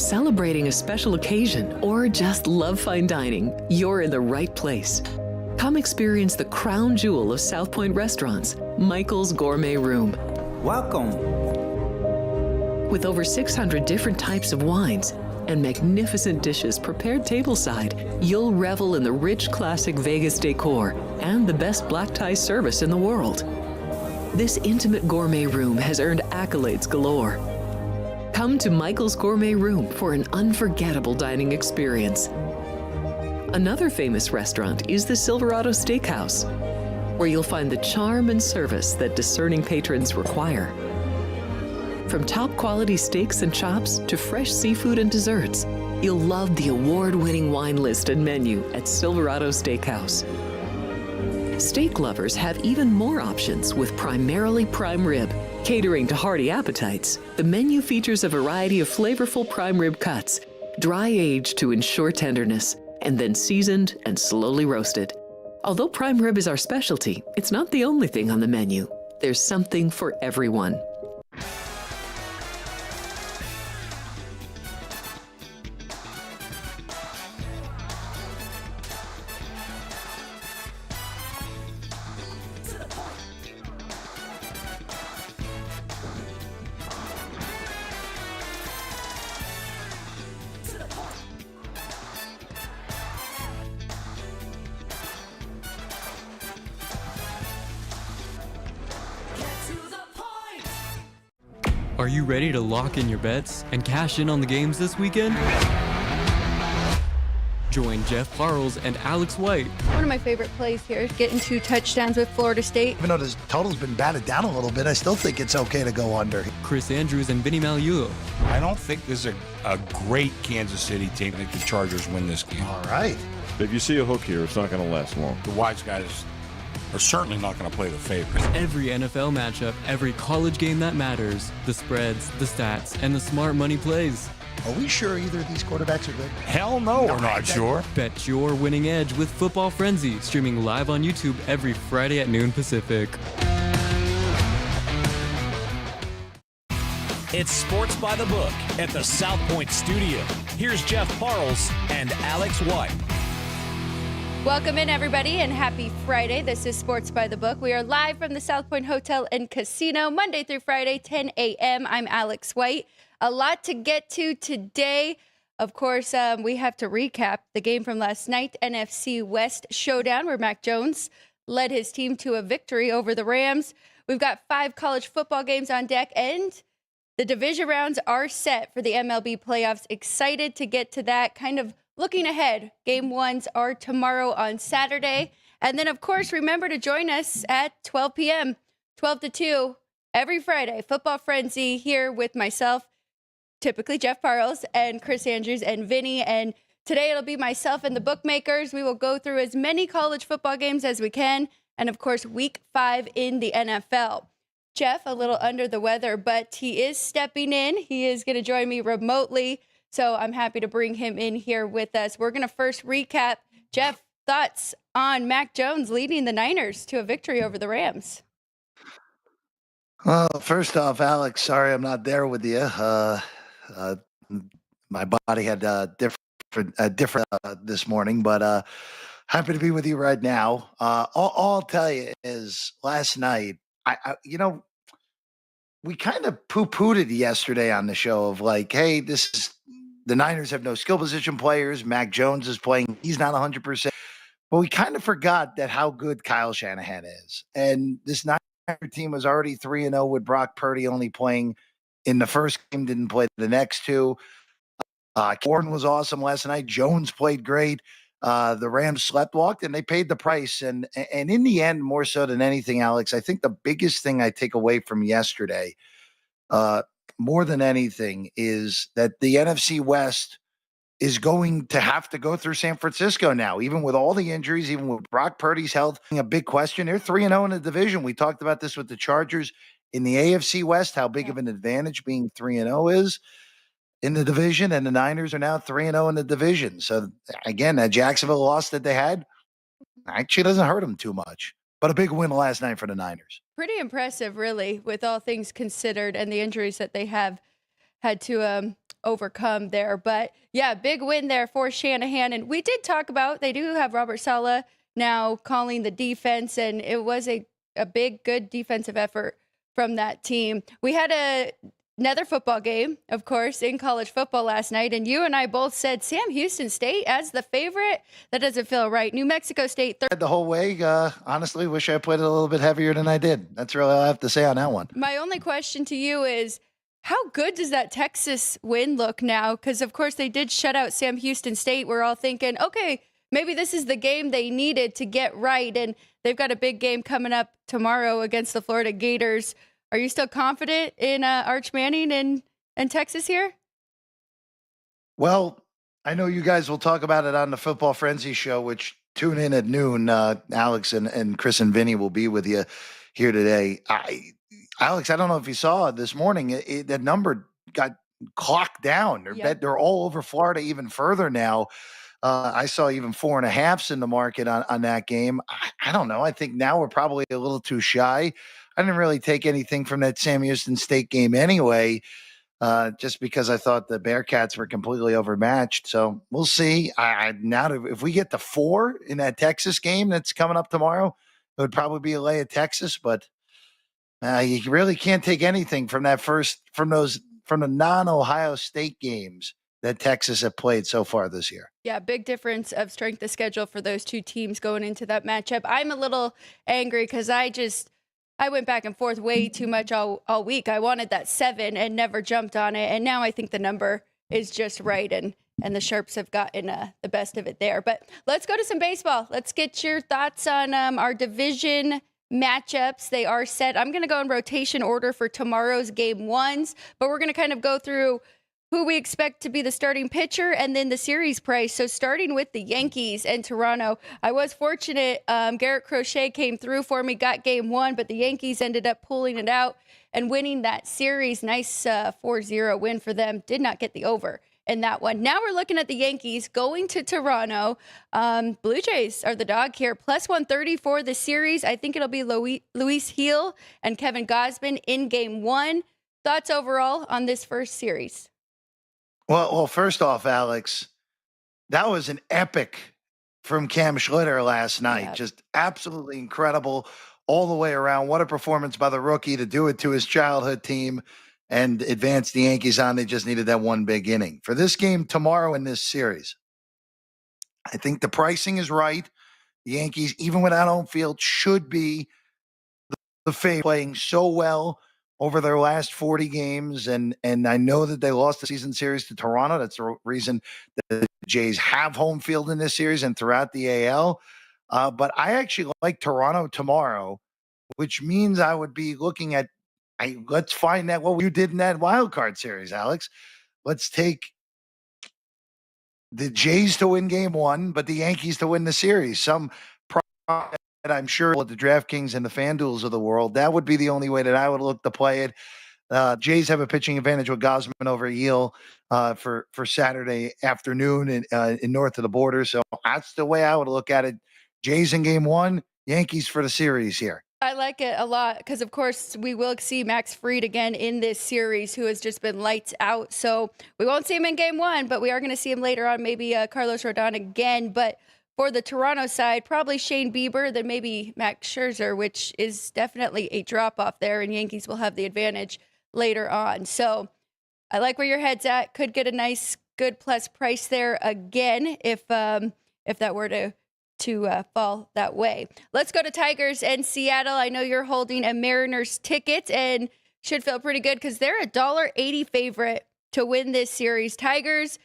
celebrating a special occasion, or just love fine dining, you're in the right place. Come experience the crown jewel of South Point restaurants, Michael's Gourmet Room. Welcome. With over 600 different types of wines and magnificent dishes prepared tableside, you'll revel in the rich classic Vegas decor and the best black tie service in the world. This intimate gourmet room has earned accolades galore. Come to Michael's Gourmet Room for an unforgettable dining experience. Another famous restaurant is the Silverado Steakhouse, where you'll find the charm and service that discerning patrons require. From top quality steaks and chops to fresh seafood and desserts, you'll love the award-winning wine list and menu at Silverado Steakhouse. Steak lovers have even more options with primarily prime rib. Catering to hearty appetites, the menu features a variety of flavorful prime rib cuts, dry aged to ensure tenderness, and then seasoned and slowly roasted. Although prime rib is our specialty, it's not the only thing on the menu. There's something for everyone. Are you ready to lock in your bets and cash in on the games this weekend? Join Jeff Parles and Alex White. One of my favorite plays here is getting 2 touchdowns with Florida State. Even though the total's been batted down a little bit, I still think it's okay to go under. Chris Andrews and Vinny Magliulo. I don't think this is a great Kansas City team. I think the Chargers win this game. All right. If you see a hook here, it's not going to last long. The wise guys are certainly not going to play the favorites. Every NFL matchup, every college game that matters, the spreads, the stats, and the smart money plays. Are we sure either of these quarterbacks are good? Hell no, we're not sure. Bet your winning edge with Football Frenzy, streaming live on YouTube every Friday at noon Pacific. It's Sports by the Book at the South Point Studio. Here's Jeff Parles and Alex White. Welcome in, everybody, and happy Friday. This is Sports by the Book. We are live from the South Point Hotel and Casino, Monday through Friday, 10 a.m. I'm Alex White. A lot to get to today. Of course, we have to recap the game from last night, NFC West Showdown, where Mac Jones led his team to a victory over the Rams. We've got 5 college football games on deck, and the division rounds are set for the MLB playoffs. Excited to get to that. Kind of looking ahead, game 1s are tomorrow on Saturday. And then, of course, remember to join us at 12 p.m., 12 to 2, every Friday. Football Frenzy here with myself, typically Jeff Parles, and Chris Andrews and Vinny. And today it'll be myself and the bookmakers. We will go through as many college football games as we can. And, of course, week 5 in the NFL. Jeff, a little under the weather, but he is stepping in. He is going to join me remotely. So I'm happy to bring him in here with us. We're going to first recap. Jeff, thoughts on Mac Jones leading the Niners to a victory over the Rams? Well, first off, Alex, sorry I'm not there with you. My body had different this morning, but happy to be with you right now. All I'll tell you is last night, we kind of poo-pooed it yesterday on the show of like, hey, the Niners have no skill position players. Mac Jones is playing. He's not 100%. But we kind of forgot that how good Kyle Shanahan is. And this Niner team was already 3-0 with Brock Purdy only playing in the first game, didn't play the next 2. Gordon was awesome last night. Jones played great. The Rams sleptwalked, and they paid the price. And in the end, more so than anything, Alex, I think the biggest thing I take away from yesterday, more than anything, is that the NFC West is going to have to go through San Francisco now, even with all the injuries, even with Brock Purdy's health being a big question. They're 3-0 in the division. We talked about this with the Chargers in the AFC West, how big of an advantage being 3-0 is in the division, and the Niners are now 3-0 in the division. So again, that Jacksonville loss that they had actually doesn't hurt them too much, but a big win last night for the Niners. Pretty impressive, really, with all things considered and the injuries that they have had to overcome there. But yeah, big win there for Shanahan. And we did talk about, they do have Robert Saleh now calling the defense, and it was a big, good defensive effort from that team. We had another football game, of course, in college football last night, and you and I both said Sam Houston State as the favorite. That doesn't feel right. New Mexico State. The whole way, honestly, wish I played it a little bit heavier than I did. That's really all I have to say on that one. My only question to you is, how good does that Texas win look now? Because, of course, they did shut out Sam Houston State. We're all thinking, okay, maybe this is the game they needed to get right, and they've got a big game coming up tomorrow against the Florida Gators. Are you still confident in Arch Manning and Texas here? Well, I know you guys will talk about it on the Football Frenzy show, which tune in at noon. Alex and Chris and Vinny will be with you here today. Alex, I don't know if you saw this morning, that number got clocked down. They're all over Florida even further now. I saw even 4.5s in the market on that game. I don't know. I think now we're probably a little too shy. I didn't really take anything from that Sam Houston State game anyway, just because I thought the Bearcats were completely overmatched. So we'll see. If we get to 4 in that Texas game that's coming up tomorrow, it would probably be a lay at Texas. But you really can't take anything from the non-Ohio State games that Texas have played so far this year. Yeah, big difference of strength of schedule for those two teams going into that matchup. I'm a little angry because I went back and forth way too much all week. I wanted that 7 and never jumped on it. And now I think the number is just right. And the Sharps have gotten the best of it there. But let's go to some baseball. Let's get your thoughts on our division matchups. They are set. I'm going to go in rotation order for tomorrow's game 1s. But we're going to kind of go through who we expect to be the starting pitcher and then the series price. So starting with the Yankees and Toronto, I was fortunate. Garrett Crochet came through for me, got game 1, but the Yankees ended up pulling it out and winning that series. Nice 4-0 win for them. Did not get the over in that one. Now we're looking at the Yankees going to Toronto. Blue Jays are the dog here. Plus 130 for the series. I think it'll be Luis Gil and Kevin Gausman in game 1. Thoughts overall on this first series? Well, first off, Alex, that was an epic from Cam Schlitter last night. Yeah. Just absolutely incredible all the way around. What a performance by the rookie to do it to his childhood team and advance the Yankees on. They just needed that one big inning. For this game tomorrow in this series, I think the pricing is right. The Yankees, even without home field, should be the favorite, playing so well over their last 40 games. And I know that they lost the season series to Toronto. That's the reason the Jays have home field in this series and throughout the AL. But I actually like Toronto tomorrow, which means I would be looking at, let's find out what you did in that wild card series, Alex. Let's take the Jays to win game 1, but the Yankees to win the series. Some I'm sure with the DraftKings and the FanDuels of the world, that would be the only way that I would look to play it. Jays have a pitching advantage with Gausman over Gil for Saturday afternoon in north of the border. So that's the way I would look at it. Jays in game 1, Yankees for the series here. I like it a lot because, of course, we will see Max Fried again in this series, who has just been lights out. So we won't see him in game 1, but we are going to see him later on, maybe Carlos Rodon again. But for the Toronto side, probably Shane Bieber, then maybe Max Scherzer, which is definitely a drop-off there, and Yankees will have the advantage later on. So I like where your head's at. Could get a nice, good plus price there again if that were to fall that way. Let's go to Tigers and Seattle. I know you're holding a Mariners ticket and should feel pretty good because they're a $1.80 favorite to win this series. Tigers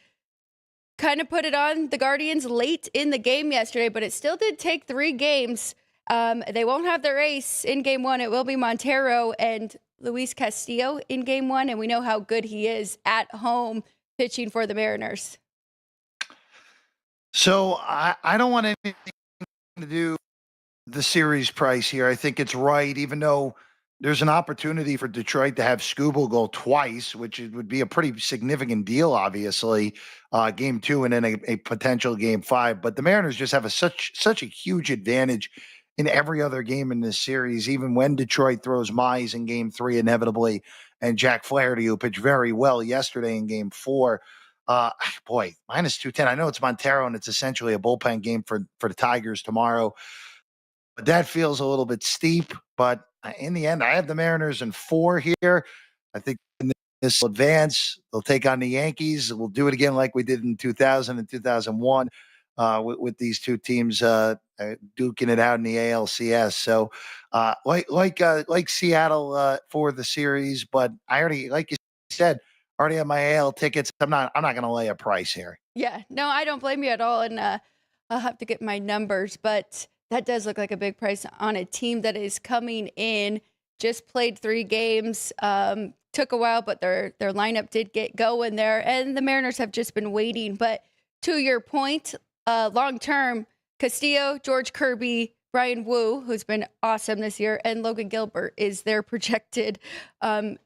kind of put it on the Guardians late in the game yesterday, but it still did take 3 games. They won't have their ace in game 1. It will be Montero and Luis Castillo in game 1, and we know how good he is at home pitching for the Mariners. So I don't want anything to do the series price here. I think it's right, even though there's an opportunity for Detroit to have Skubal go twice, which would be a pretty significant deal, obviously, game 2 and then a potential game 5. But the Mariners just have such a huge advantage in every other game in this series, even when Detroit throws Mize in game 3 inevitably and Jack Flaherty, who pitched very well yesterday in Game 4. Boy, minus 210. I know it's Montero, and it's essentially a bullpen game for the Tigers tomorrow. But that feels a little bit steep. But in the end, I have the Mariners in 4 here. I think this will advance. They'll take on the Yankees. We'll do it again like we did in 2000 and 2001 with these two teams duking it out in the ALCS. So like Seattle for the series, but I already, like you said, already have my AL tickets. I'm not going to lay a price here. Yeah, no, I don't blame you at all. And I'll have to get my numbers, but that does look like a big price on a team that is coming in, just played 3 games, took a while, but their lineup did get going there. And the Mariners have just been waiting. But to your point, long term, Castillo, George Kirby, Brian Wu, who's been awesome this year, and Logan Gilbert is their projected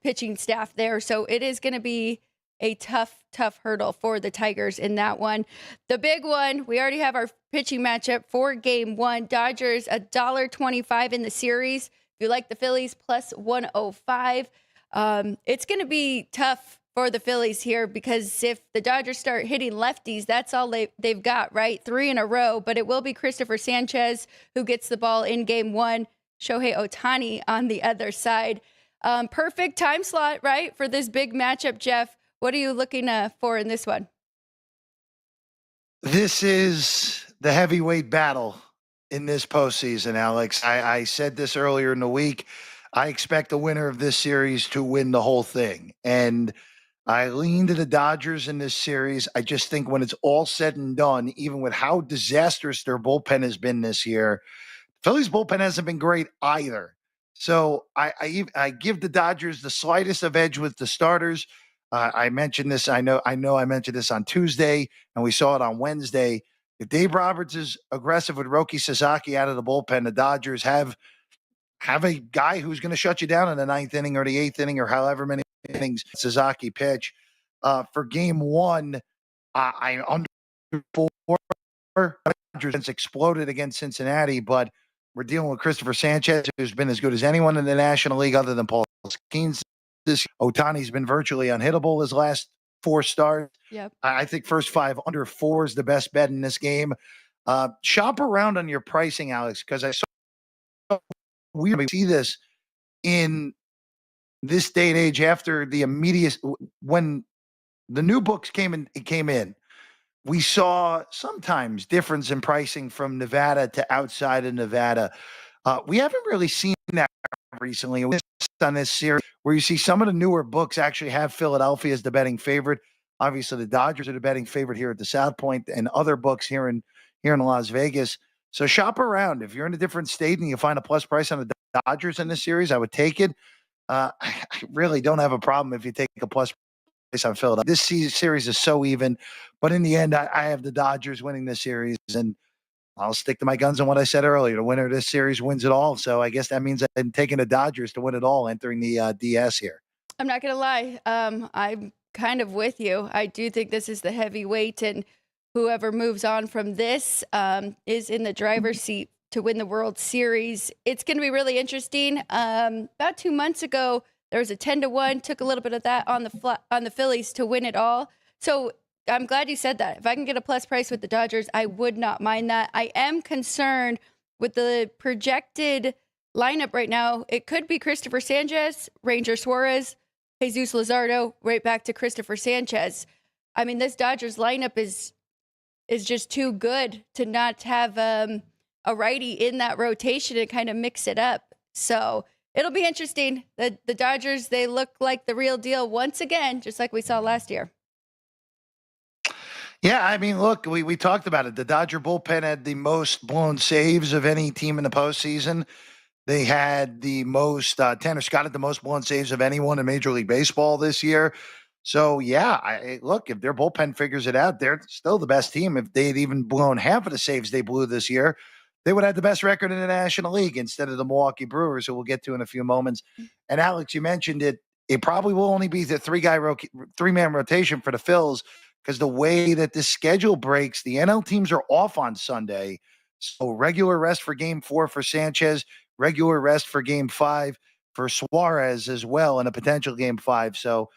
pitching staff there. So it is going to be a tough hurdle for the Tigers in that one. The big one, we already have our pitching matchup for Game 1. Dodgers, $1.25 in the series. If you like the Phillies, plus 105. It's going to be tough for the Phillies here because if the Dodgers start hitting lefties, that's all they've got, right? 3 in a row, but it will be Christopher Sanchez who gets the ball in Game 1. Shohei Ohtani on the other side. Perfect time slot, right, for this big matchup, Jeff. What are you looking for in this one? This is the heavyweight battle in this postseason, Alex. I said this earlier in the week. I expect the winner of this series to win the whole thing. And I lean to the Dodgers in this series. I just think when it's all said and done, even with how disastrous their bullpen has been this year, Phillies bullpen hasn't been great either. So I give the Dodgers the slightest of edge with the starters. I mentioned this. I know I mentioned this on Tuesday, and we saw it on Wednesday. If Dave Roberts is aggressive with Roki Sasaki out of the bullpen, the Dodgers have a guy who's going to shut you down in the 9th inning or the 8th inning or however many innings Sasaki pitch. For Game 1, I under 4. Dodgers exploded against Cincinnati, but we're dealing with Christopher Sanchez, who's been as good as anyone in the National League other than Paul Skeens. Ohtani's been virtually unhittable his last 4 starts. Yep. I think first 5 under 4 is the best bet in this game. Shop around on your pricing, Alex, because I saw we see this in this day and age after the immediate when the new books came in. We saw sometimes difference in pricing from Nevada to outside of Nevada. We haven't really seen that recently on this series, where you see some of the newer books actually have Philadelphia as the betting favorite. Obviously, the Dodgers are the betting favorite here at the South Point, and other books here in Las Vegas. So shop around. If you're in a different state and you find a plus price on the Dodgers in this series, I would take it. I really don't have a problem if you take a plus price on Philadelphia. This series is so even, but in the end, I have the Dodgers winning this series, and I'll stick to my guns on what I said earlier. The winner of this series wins it all. So I guess that means I'm taking the Dodgers to win it all entering the DS here. I'm not going to lie. I'm kind of with you. I do think this is the heavyweight, and whoever moves on from this is in the driver's seat to win the World Series. It's going to be really interesting. About 2 months ago, there was a 10-1, took a little bit of that on the Phillies to win it all. So I'm glad you said that. If I can get a plus price with the Dodgers, I would not mind that. I am concerned with the projected lineup right now. It could be Christopher Sanchez, Ranger Suarez, Jesus Luzardo, right back to Christopher Sanchez. I mean, this Dodgers lineup is just too good to not have a righty in that rotation and kind of mix it up. So it'll be interesting. The Dodgers, they look like the real deal once again, just like we saw last year. Yeah, I mean, look, we talked about it. The Dodger bullpen had the most blown saves of any team in the postseason. They had the most, Tanner Scott had the most blown saves of anyone in Major League Baseball this year. So, yeah, look, if their bullpen figures it out, they're still the best team. If they had even blown half of the saves they blew this year, they would have the best record in the National League instead of the Milwaukee Brewers, who we'll get to in a few moments. And, Alex, you mentioned it. It probably will only be the three-man rotation for the Phils, because the way that this schedule breaks, the NL teams are off on Sunday. So regular rest for Game 4 for Sanchez, regular rest for Game 5 for Suarez as well in a potential game 5. So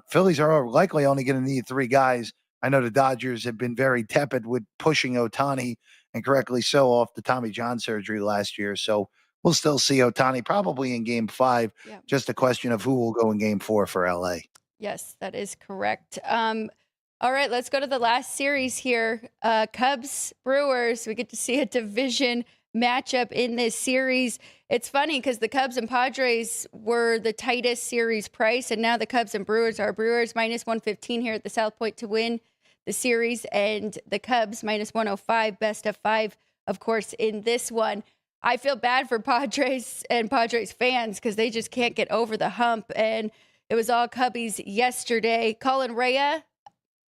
Phillies are likely only going to need 3 guys. I know the Dodgers have been very tepid with pushing Ohtani, and correctly so, off the Tommy John surgery last year. So we'll still see Ohtani probably in game 5. Yeah. Just a question of who will go in game 4 for LA. Yes, that is correct. All right, let's go to the last series here. Cubs, Brewers. We get to see a division matchup in this series. It's funny because the Cubs and Padres were the tightest series price, and now the Cubs and Brewers are Brewers minus 115 here at the South Point to win the series, and the Cubs minus 105, best of 5, of course, in this one. I feel bad for Padres and Padres fans because they just can't get over the hump, and it was all Cubbies yesterday. Colin Rea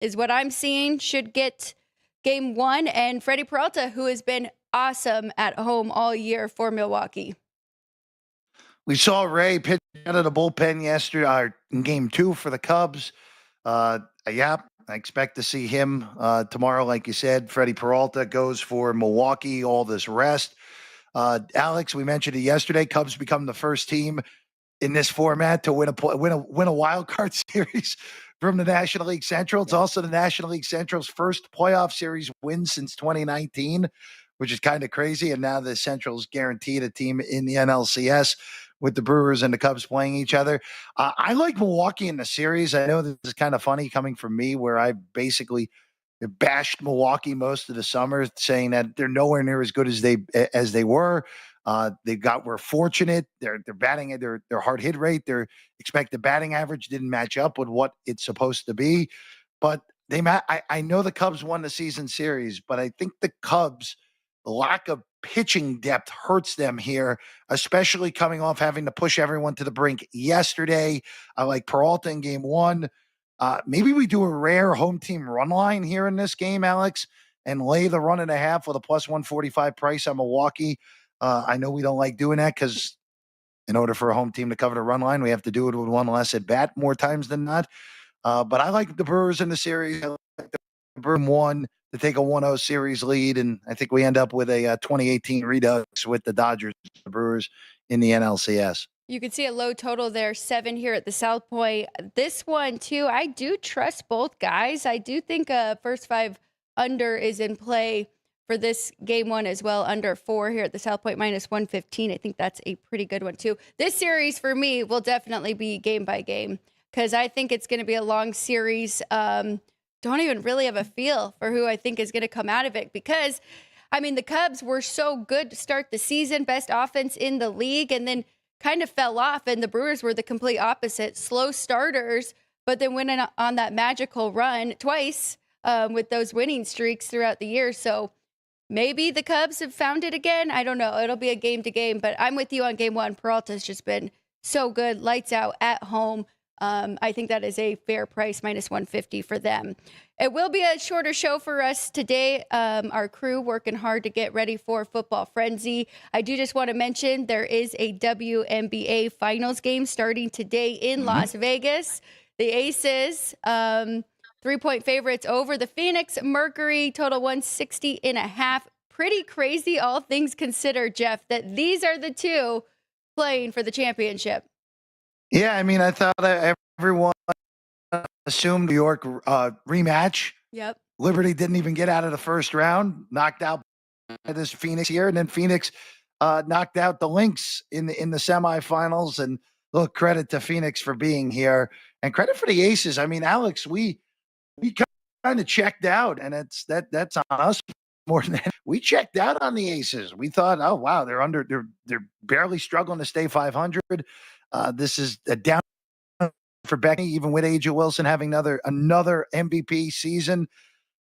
is what I'm seeing, should get game 1, and Freddie Peralta, who has been awesome at home all year for Milwaukee. We saw Ray pitch out of the bullpen yesterday in game 2 for the Cubs. Yeah, I expect to see him tomorrow. Like you said, Freddie Peralta goes for Milwaukee, all this rest. Alex, we mentioned it yesterday. Cubs become the first team in this format to win a wild card series from the National League Central. It's also the National League Central's first playoff series win since 2019, which is kind of crazy. And now the Central's guaranteed a team in the NLCS with the Brewers and the Cubs playing each other. I like Milwaukee in the series. I know this is kind of funny coming from me, where I basically bashed Milwaukee most of the summer, saying that they're nowhere near as good as they were. We're fortunate. Their batting, their hard hit rate, their expected batting average didn't match up with what it's supposed to be. But I know the Cubs won the season series, but I think the Cubs' lack of pitching depth hurts them here, especially coming off having to push everyone to the brink yesterday. I like Peralta in game 1. Maybe we do a rare home team run line here in this game, Alex, and lay the 1.5 with a plus 145 price on Milwaukee. I know we don't like doing that because in order for a home team to cover the run line, we have to do it with one less at bat more times than not. But I like the Brewers in the series. I like the Brewers 1 to take a 1-0 series lead, and I think we end up with a 2018 redux with the Dodgers, the Brewers in the NLCS. You can see a low total there, 7 here at the South Point. This one, too, I do trust both guys. I do think a first 5 under is in play for this game 1 as well, under 4 here at the South Point, minus 115. I think that's a pretty good one, too. This series, for me, will definitely be game by game because I think it's going to be a long series. Don't even really have a feel for who I think is going to come out of it because, I mean, the Cubs were so good to start the season, best offense in the league, and then kind of fell off, and the Brewers were the complete opposite, slow starters, but then went on that magical run twice with those winning streaks throughout the year. So maybe the Cubs have found it again. I don't know. It'll be a game to game, but I'm with you on game 1. Peralta's just been so good, lights out at home. I think that is a fair price, minus 150 for them. It will be a shorter show for us today. Our crew working hard to get ready for Football Frenzy. I do just want to mention there is a WNBA Finals game starting today in Las Vegas. The Aces, 3-point favorites over the Phoenix Mercury, total 160.5. Pretty crazy, all things considered, Jeff, that these are the two playing for the championship. Yeah, I mean, I thought that everyone assumed New York rematch. Yep. Liberty didn't even get out of the first round, knocked out by this Phoenix here, and then Phoenix knocked out the Lynx in the semifinals. And look, credit to Phoenix for being here, and credit for the Aces. I mean, Alex, we kind of checked out, and that's on us more than we checked out on the Aces. We thought, oh wow, they're barely struggling to stay 500. This is a down for Becky, even with AJ Wilson having another MVP season.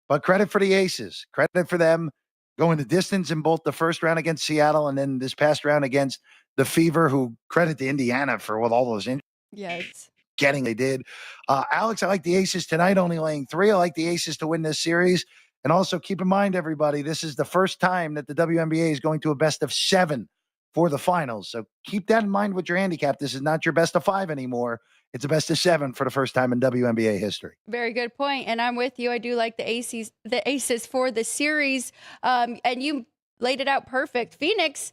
But credit for the Aces. Credit for them going the distance in both the first round against Seattle and then this past round against the Fever, who credit to Indiana for with all those injuries they did. Alex, I like the Aces tonight, only laying 3. I like the Aces to win this series. And also keep in mind, everybody, this is the first time that the WNBA is going to a best of 7 for the finals. So keep that in mind with your handicap. This is not your best of 5 anymore. It's a best of 7 for the first time in WNBA history. Very good point. And I'm with you. I do like the Aces for the series. And you laid it out perfect. Phoenix,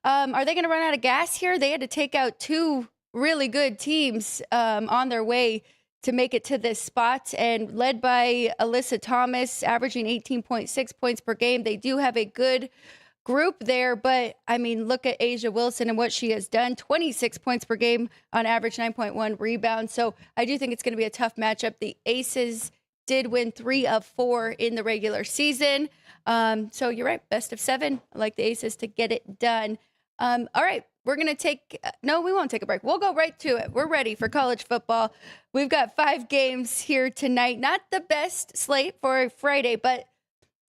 Are they going to run out of gas here? They had to take out two really good teams on their way to make it to this spot, and led by Alyssa Thomas, averaging 18.6 points per game. They do have a good group there, but I mean, look at Asia Wilson and what she has done. 26 points per game on average, 9.1 rebounds. So I do think it's going to be a tough matchup. The Aces did win 3 of 4 in the regular season. So you're right, best of 7. I like the Aces to get it done. All right, we're going to no, we won't take a break. We'll go right to it. We're ready for college football. We've got 5 games here tonight. Not the best slate for a Friday, but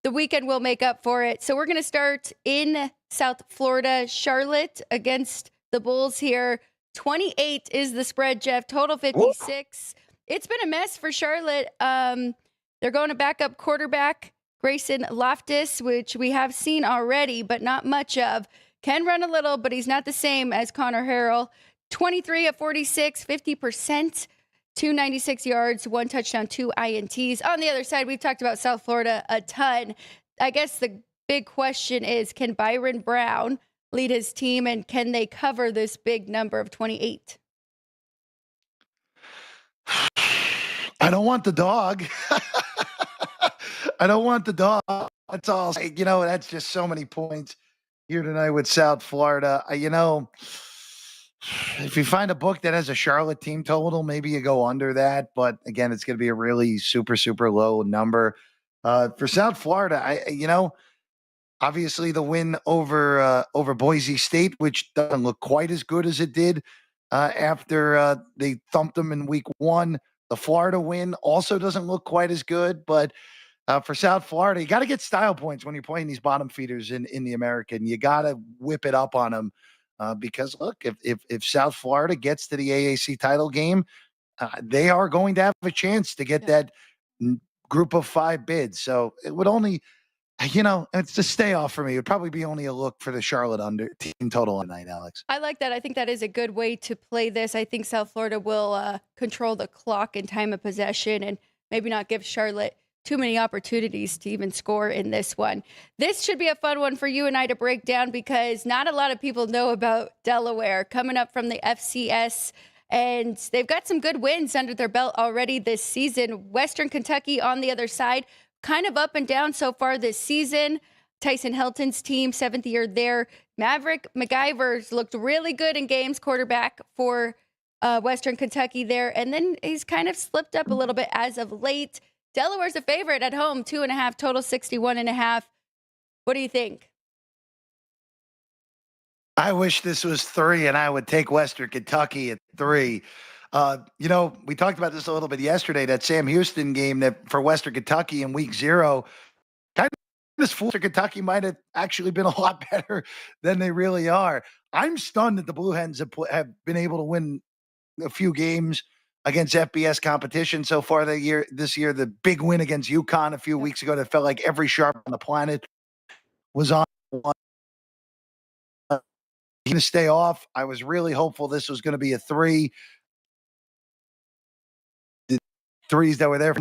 the weekend will make up for it. So we're going to start in South Florida. Charlotte against the Bulls here. 28 is the spread, Jeff. Total 56. It's been a mess for Charlotte. They're going to backup quarterback Grayson Loftus, which we have seen already, but not much of. Can run a little, but he's not the same as Connor Harrell. 23 of 46, 50%, 296 yards, 1 touchdown, 2 INTs. On the other side, we've talked about South Florida a ton. I guess the big question is, can Byron Brown lead his team, and can they cover this big number of 28? I don't want the dog. I don't want the dog. That's all. That's just so many points here tonight with South Florida. If you find a book that has a Charlotte team total, maybe you go under that. But again, it's going to be a really super, super low number. For South Florida, obviously the win over Boise State, which doesn't look quite as good as it did after they thumped them in week 1. The Florida win also doesn't look quite as good, but for South Florida, you got to get style points when you're playing these bottom feeders in the American. You got to whip it up on them because, look, if South Florida gets to the AAC title game, they are going to have a chance to get that group of 5 bids. So it would only, it's a stay off for me. It would probably be only a look for the Charlotte under team total tonight, Alex. I like that. I think that is a good way to play this. I think South Florida will control the clock and time of possession and maybe not give Charlotte too many opportunities to even score in this one. This should be a fun one for you and I to break down because not a lot of people know about Delaware coming up from the FCS, and they've got some good wins under their belt already this season. Western Kentucky on the other side, kind of up and down so far this season. Tyson Helton's team, 7th year there. Maverick McIvers looked really good in games, quarterback for Western Kentucky there, and then he's kind of slipped up a little bit as of late. Delaware's a favorite at home, 2.5, total 61.5. What do you think? I wish this was 3, and I would take Western Kentucky at 3. We talked about this a little bit yesterday, that Sam Houston game that for Western Kentucky in week 0, kind of this Western Kentucky might have actually been a lot better than they really are. I'm stunned that the Blue Hens have been able to win a few games against FBS competition so far this year. The big win against UConn a few weeks ago that felt like every sharp on the planet was on one. Going to stay off. I was really hopeful this was going to be a 3. The 3s that were there,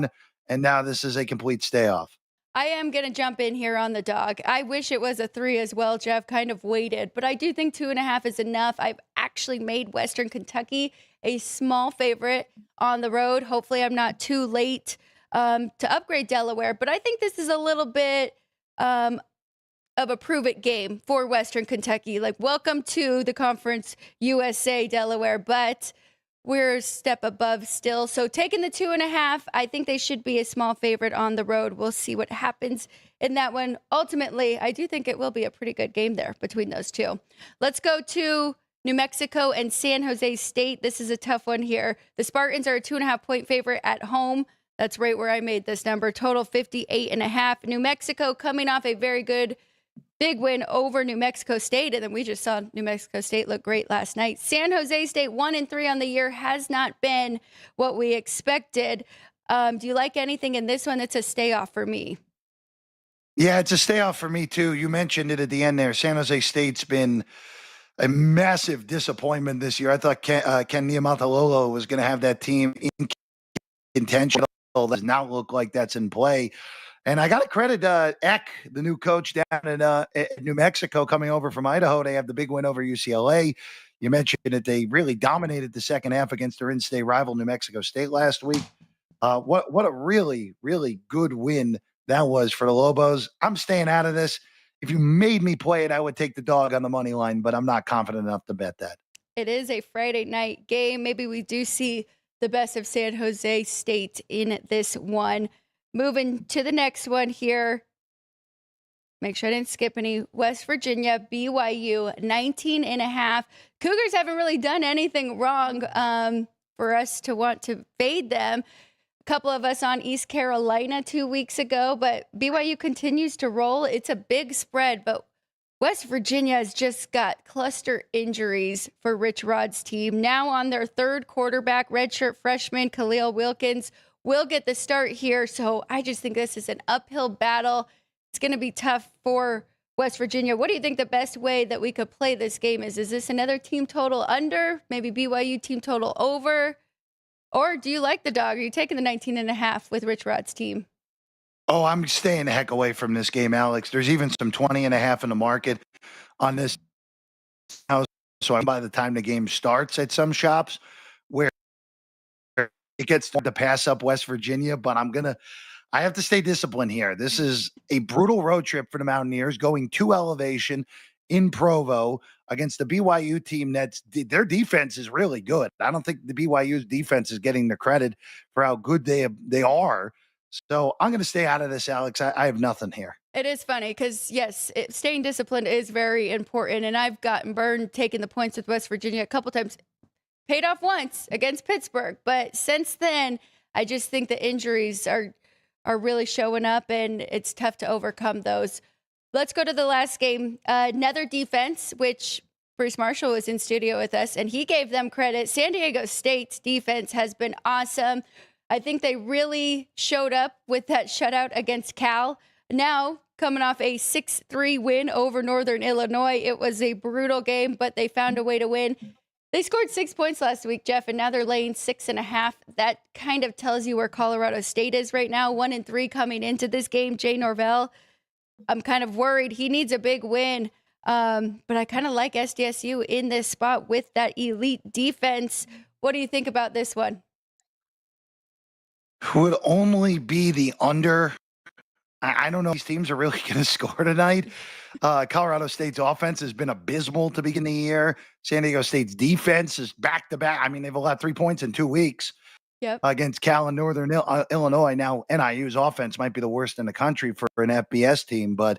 and now this is a complete stay off. I am going to jump in here on the dog. I wish it was a 3 as well, Jeff, kind of waited, but I do think 2.5 is enough. I've actually made Western Kentucky a small favorite on the road. Hopefully I'm not too late to upgrade Delaware, but I think this is a little bit of a prove-it game for Western Kentucky. Like, welcome to the Conference USA, Delaware, but we're a step above still. So taking the 2.5, I think they should be a small favorite on the road. We'll see what happens in that one. Ultimately, I do think it will be a pretty good game there between those two. Let's go to New Mexico and San Jose State. This is a tough one here. The Spartans are a 2.5-point favorite at home. That's right where I made this number. Total 58.5. New Mexico coming off a very good big win over New Mexico State, and then we just saw New Mexico State look great last night. San Jose State 1-3 on the year has not been what we expected. Do you like anything in this one? It's a stay off for me. Yeah, it's a stay off for me too. You mentioned it at the end there. San Jose State's been a massive disappointment this year. I thought Ken Niumatalolo was going to have that team in contention. It does not look like that's in play. And I got to credit Eck, the new coach down in New Mexico, coming over from Idaho. They have the big win over UCLA. You mentioned that they really dominated the second half against their in-state rival, New Mexico State, last week. What a really, really good win that was for the Lobos. I'm staying out of this. If you made me play it, I would take the dog on the money line, but I'm not confident enough to bet that. It is a Friday night game. Maybe we do see the best of San Jose State in this one. Moving to the next one here. Make sure I didn't skip any. West Virginia, BYU, 19.5. Cougars haven't really done anything wrong for us to want to fade them. A couple of us on East Carolina 2 weeks ago, but BYU continues to roll. It's a big spread, but West Virginia has just got cluster injuries for Rich Rod's team. Now on their third quarterback, redshirt freshman Khalil Wilkins will get the start here. So I just think this is an uphill battle. It's going to be tough for West Virginia. What do you think the best way that we could play this game is? Is this another team total under, maybe BYU team total over? Or do you like the dog? Are you taking the 19.5 with Rich Rod's team? Oh, I'm staying the heck away from this game, Alex. There's even some 20.5 in the market on this house. So by the time the game starts at some shops where it gets to pass up West Virginia, but I have to stay disciplined here. This is a brutal road trip for the Mountaineers, going to elevation in Provo against the BYU team. Their defense is really good. I don't think the BYU's defense is getting the credit for how good they are. So I'm going to stay out of this, Alex. I have nothing here. It is funny because, yes, staying disciplined is very important. And I've gotten burned taking the points with West Virginia a couple times. Paid off once against Pittsburgh. But since then, I just think the injuries are really showing up, and it's tough to overcome those. Let's go to the last game. Another defense, which Bruce Marshall was in studio with us, and he gave them credit. San Diego State's defense has been awesome. I think they really showed up with that shutout against Cal. Now, coming off a 6-3 win over Northern Illinois, it was a brutal game, but they found a way to win. They scored 6 points last week, Jeff, and now they're laying 6.5. That kind of tells you where Colorado State is right now. 1-3 coming into this game. Jay Norvell, I'm kind of worried. He needs a big win. But I kind of like SDSU in this spot with that elite defense. What do you think about this one? Would only be the under. I don't know if these teams are really going to score tonight. Colorado State's offense has been abysmal to begin the year. San Diego State's defense is back-to-back. I mean, they've allowed 3 points in 2 weeks against Cal and Northern Illinois. Now, NIU's offense might be the worst in the country for an FBS team, but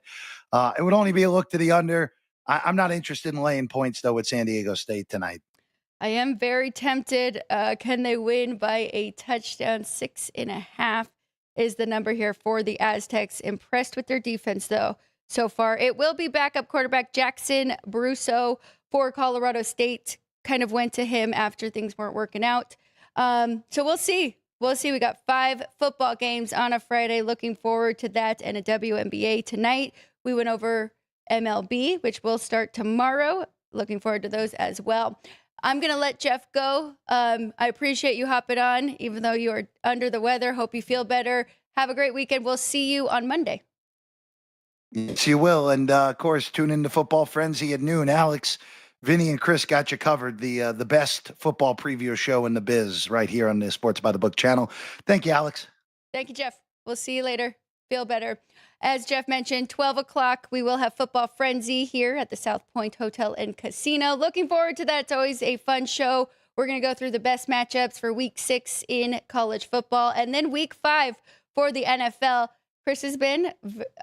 it would only be a look to the under. I'm not interested in laying points, though, with San Diego State tonight. I am very tempted. Can they win by a touchdown? 6.5 is the number here for the Aztecs. Impressed with their defense, though, so far. It will be backup quarterback Jackson Brusso for Colorado State. Kind of went to him after things weren't working out. So we'll see. We'll see. We got 5 football games on a Friday. Looking forward to that, and a WNBA tonight. We went over MLB, which will start tomorrow. Looking forward to those as well. I'm going to let Jeff go. I appreciate you hopping on, even though you are under the weather. Hope you feel better. Have a great weekend. We'll see you on Monday. Yes, you will. And, of course, tune into Football Frenzy at noon. Alex, Vinny, and Chris got you covered. The best football preview show in the biz right here on the Sports by the Book channel. Thank you, Alex. Thank you, Jeff. We'll see you later. Feel better. As Jeff mentioned, 12 o'clock, we will have Football Frenzy here at the South Point Hotel and Casino. Looking forward to that. It's always a fun show. We're going to go through the best matchups for Week 6 in college football, and then Week 5 for the NFL. Chris has been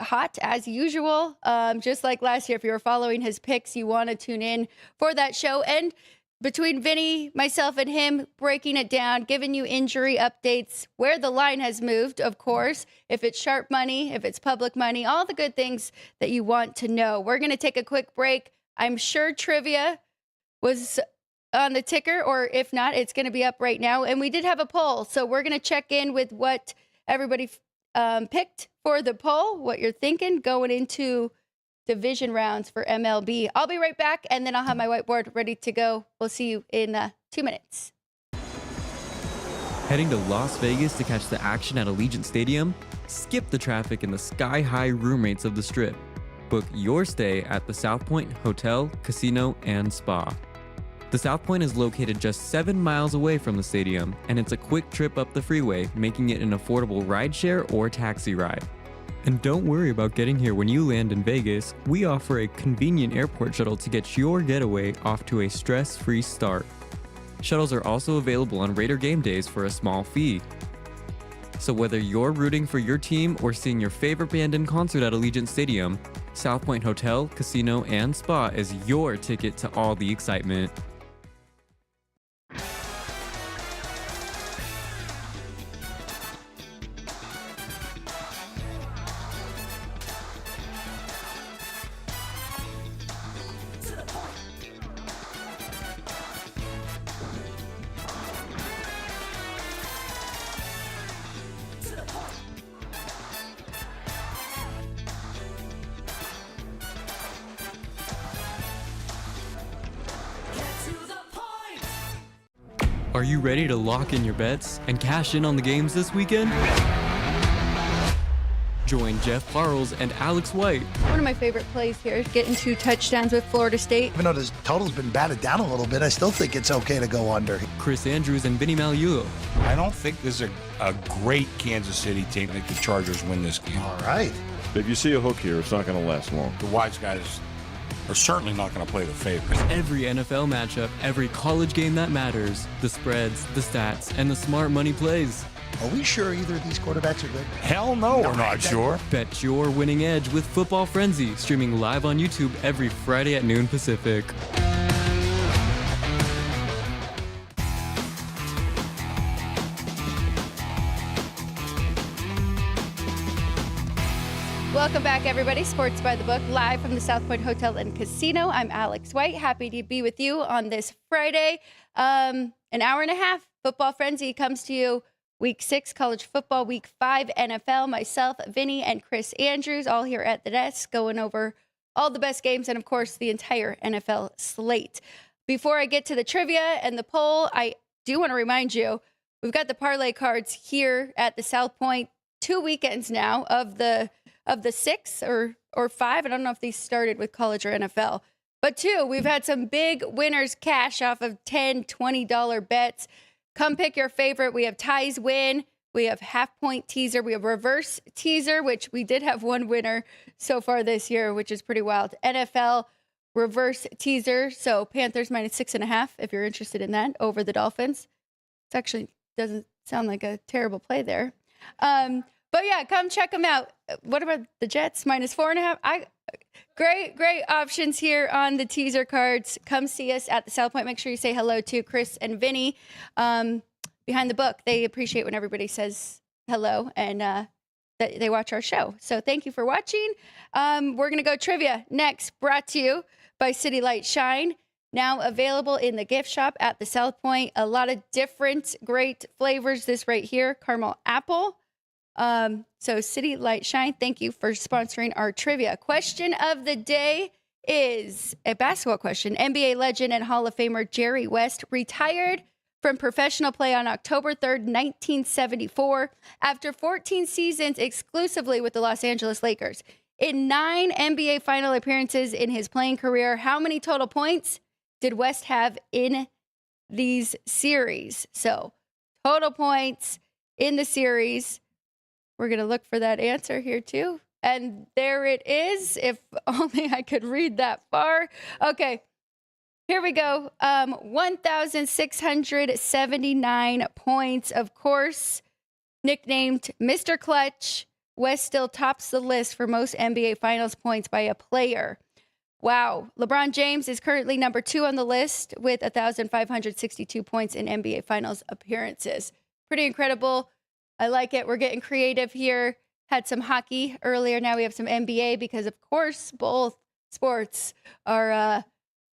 hot as usual, just like last year. If you were following his picks, you want to tune in for that show. And between Vinny, myself, and him, breaking it down, giving you injury updates, where the line has moved, of course, if it's sharp money, if it's public money, all the good things that you want to know. We're going to take a quick break. I'm sure trivia was on the ticker, or if not, it's going to be up right now. And we did have a poll, so we're going to check in with what everybody picked for the poll, what you're thinking going into division rounds for MLB. I'll be right back, and then I'll have my whiteboard ready to go. We'll see you in 2 minutes. Heading to Las Vegas to catch the action at Allegiant Stadium? Skip the traffic and the sky-high room rates of the Strip. Book your stay at the South Point Hotel, Casino, and Spa. The South Point is located just 7 miles away from the stadium, and it's a quick trip up the freeway, making it an affordable rideshare or taxi ride. And don't worry about getting here when you land in Vegas. We offer a convenient airport shuttle to get your getaway off to a stress-free start. Shuttles are also available on Raider game days for a small fee. So whether you're rooting for your team or seeing your favorite band in concert at Allegiant Stadium, South Point Hotel, Casino, and Spa is your ticket to all the excitement. Are you ready to lock in your bets and cash in on the games this weekend? Join Jeff Parles and Alex White. One of my favorite plays here is getting 2 touchdowns with Florida State. Even though this total's been batted down a little bit, I still think it's okay to go under. Chris Andrews and Vinny Magliulo. I don't think this is a great Kansas City team. I think the Chargers win this game. All right. If you see a hook here, it's not going to last long. The wise guys are certainly not going to play the favorites. Every NFL matchup, every college game that matters, the spreads, the stats, and the smart money plays. Are we sure either of these quarterbacks are good? Hell no, we're not sure. Bet your winning edge with Football Frenzy, streaming live on YouTube every Friday at noon Pacific. Welcome back, everybody. Sports by the Book, live from the South Point Hotel and Casino. I'm Alex White. Happy to be with you on this Friday. An hour and a half. Football Frenzy comes to you. Week 6 college football, Week 5 NFL. Myself, Vinny, and Chris Andrews, all here at the desk, going over all the best games and, of course, the entire NFL slate. Before I get to the trivia and the poll, I do want to remind you, we've got the parlay cards here at the South Point. 2 weekends now of the 6 or 5. I don't know if these started with college or NFL, but 2. We've had some big winners cash off of $10, $20 bets. Come pick your favorite. We have ties win. We have half point teaser. We have reverse teaser, which we did have one winner so far this year, which is pretty wild. NFL reverse teaser. So Panthers -6.5 if you're interested in that over the Dolphins. It actually doesn't sound like a terrible play there. But yeah, come check them out. What about the Jets? -4.5. Great options here on the teaser cards. Come see us at the South Point. Make sure you say hello to Chris and Vinny behind the book. They appreciate when everybody says hello and that they watch our show. So thank you for watching. We're going to go trivia next, brought to you by City Light Shine. Now available in the gift shop at the South Point. A lot of different great flavors. This right here, caramel apple. So City Light Shine, thank you for sponsoring our trivia. Question of the day is a basketball question. NBA legend and Hall of Famer Jerry West retired from professional play on October 3rd, 1974, after 14 seasons exclusively with the Los Angeles Lakers. In 9 NBA final appearances in his playing career, how many total points did West have in these series? So, total points in the series. We're going to look for that answer here, too. And there it is. If only I could read that far. Okay, here we go. 1,679 points. Of course, nicknamed Mr. Clutch, West still tops the list for most NBA Finals points by a player. Wow. LeBron James is currently number 2 on the list with 1,562 points in NBA Finals appearances. Pretty incredible. I like it. We're getting creative here. Had some hockey earlier. Now we have some NBA because, of course, both sports are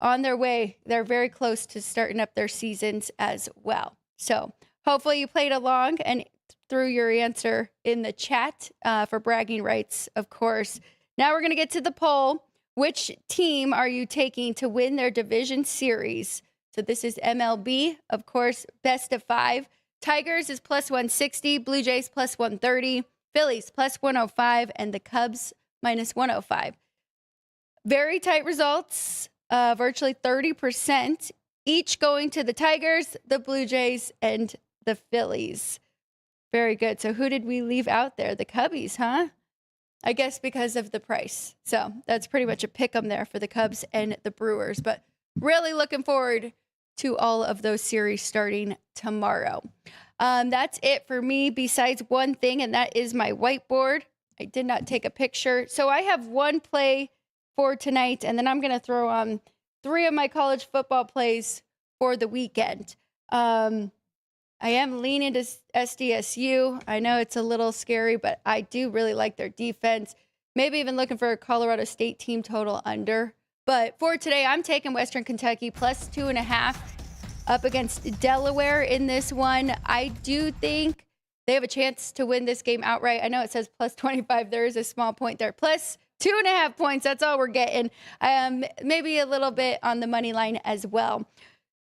on their way. They're very close to starting up their seasons as well. So hopefully you played along and threw your answer in the chat for bragging rights, of course. Now we're going to get to the poll. Which team are you taking to win their division series? So this is MLB, of course, best of 5. Tigers is +160, Blue Jays +130, Phillies plus 105, and the Cubs minus 105. Very tight results, virtually 30%, each going to the Tigers, the Blue Jays, and the Phillies. Very good. So who did we leave out there? The Cubbies, huh? I guess because of the price. So that's pretty much a pick 'em there for the Cubs and the Brewers. But really looking forward to all of those series starting tomorrow. That's it for me, besides one thing, and that is my whiteboard. I did not take a picture. So I have one play for tonight, and then I'm going to throw on 3 of my college football plays for the weekend. I am leaning to SDSU. I know it's a little scary, but I do really like their defense. Maybe even looking for a Colorado State team total under. But for today, I'm taking Western Kentucky plus 2.5 up against Delaware in this one. I do think they have a chance to win this game outright. I know it says plus 25. There is a small point there. Plus 2.5 points. That's all we're getting. Maybe a little bit on the money line as well.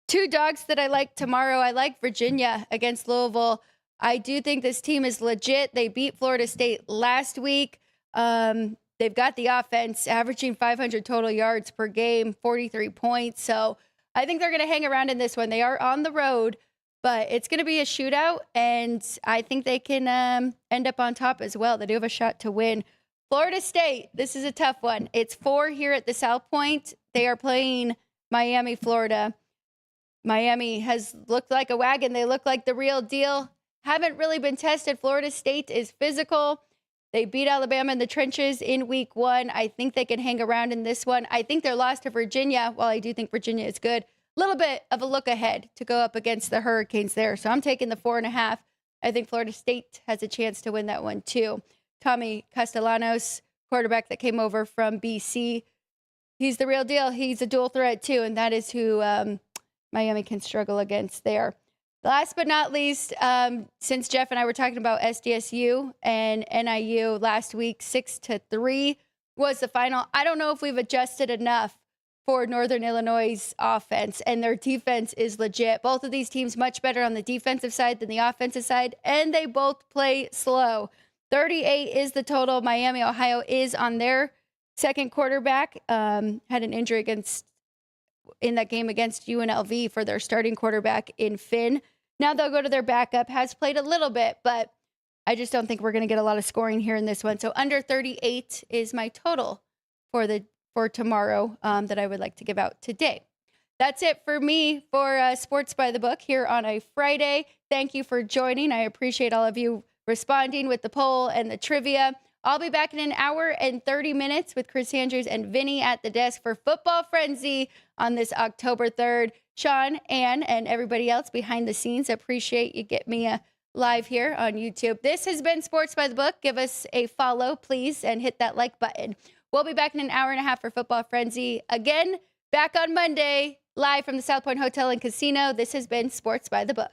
2 dogs that I like tomorrow. I like Virginia against Louisville. I do think this team is legit. They beat Florida State last week. They've got the offense averaging 500 total yards per game, 43 points. So I think they're going to hang around in this one. They are on the road, but it's going to be a shootout, and I think they can end up on top as well. They do have a shot to win. Florida State, this is a tough one. It's 4 here at the South Point. They are playing Miami, Florida. Miami has looked like a wagon. They look like the real deal. Haven't really been tested. Florida State is physical. They beat Alabama in the trenches in week 1. I think they can hang around in this one. I think their loss to Virginia, while I do think Virginia is good, a little bit of a look ahead to go up against the Hurricanes there. So I'm taking the 4.5. I think Florida State has a chance to win that one too. Tommy Castellanos, quarterback that came over from BC. He's the real deal. He's a dual threat too, and that is who Miami can struggle against there. Last but not least, since Jeff and I were talking about SDSU and NIU last week, 6-3 was the final. I don't know if we've adjusted enough for Northern Illinois' offense, and their defense is legit. Both of these teams much better on the defensive side than the offensive side, and they both play slow. 38 is the total. Miami, Ohio is on their second quarterback. Had an injury in that game against UNLV for their starting quarterback in Finn. Now they'll go to their backup, has played a little bit, but I just don't think we're going to get a lot of scoring here in this one. So under 38 is my total for tomorrow that I would like to give out today. That's it for me for Sports by the Book here on a Friday. Thank you for joining. I appreciate all of you responding with the poll and the trivia. I'll be back in an hour and 30 minutes with Chris Andrews and Vinny at the desk for Football Frenzy on this October 3rd. Sean, Ann, and everybody else behind the scenes, appreciate you get me live here on YouTube. This has been Sports by the Book. Give us a follow, please, and hit that like button. We'll be back in an hour and a half for Football Frenzy. Again, back on Monday, live from the South Point Hotel and Casino. This has been Sports by the Book.